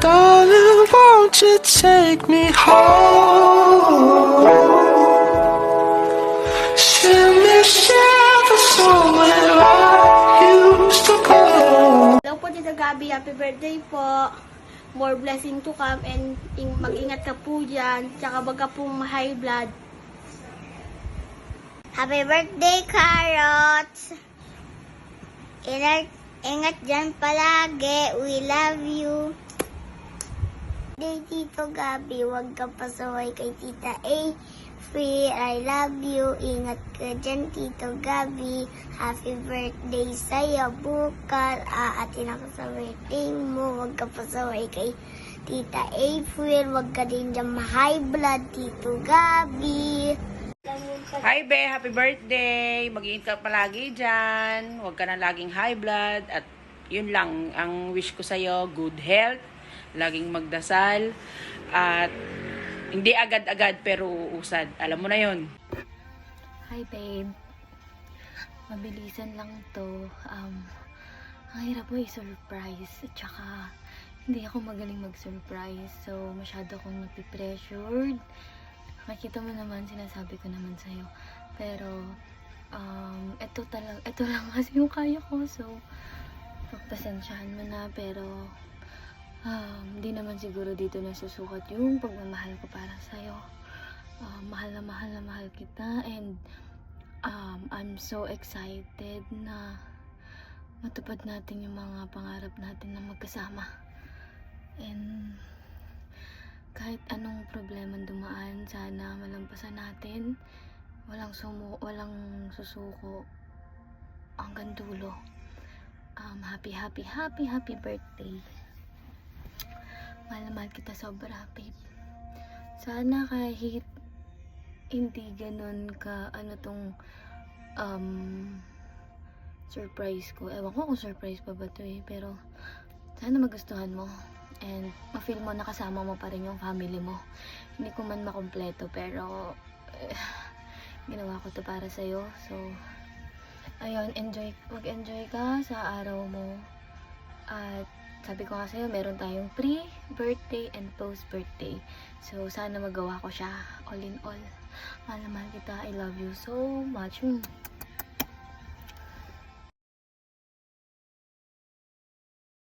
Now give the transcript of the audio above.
Darling, won't you take me home? Send me shivers somewhere I used to go. Hello po, Tita Gabi. Happy birthday po. More blessing to come and mag-ingat ka po dyan. Tsaka wag ka pong high blood. Happy birthday, Carrots! Ingat dyan palagi. We love you. Day, Tito Gabi. Huwag ka pasaway kay Tita A. Free, I love you. Ingat ka dyan, Tito Gabi. Happy birthday sa'yo. Bukas, aatin ako sa birthday mo. Huwag ka pasaway kay Tita April. Huwag ka din dyan ma-high blood, Tito Gabi. Hi, Be! Happy birthday! Mag-iingat ka palagi dyan. Huwag ka na laging high blood. At yun lang, ang wish ko sa'yo, good health. Laging magdasal. At hindi agad-agad pero uusad. Alam mo na yun. Hi, babe. Mabilisan lang to. Ang hirap mo i-surprise. At saka, hindi ako magaling mag-surprise. So, masyado akong napipressured. Makita mo naman, sinasabi ko naman sa'yo. Pero, ito lang kasi yung kaya ko. So, pagpasensyahan mo na. Pero, hindi naman siguro dito nasusukat yung pagmamahal ko para sa'yo. Mahal na mahal kita. And, I'm so excited na matupad natin yung mga pangarap natin na magkasama. And, kahit anong problema dumaan, sana malampasan natin. Walang susuko hanggang dulo. Happy birthday. Mahal na mahal kita sobra, babe. Sana kahit hindi ganun ka surprise ko. Ewan ko kung surprise pa ba to pero sana magustuhan mo. And ma-feel mo nakasama mo pa rin yung family mo. Hindi ko man makompleto pero ginawa ko to para sa'yo. So, ayun, mag-enjoy ka sa araw mo. At sabi ko nga sa'yo, meron tayong pre-birthday and post-birthday. So, sana magawa ko siya all in all. Mahal na mahal kita. I love you so much.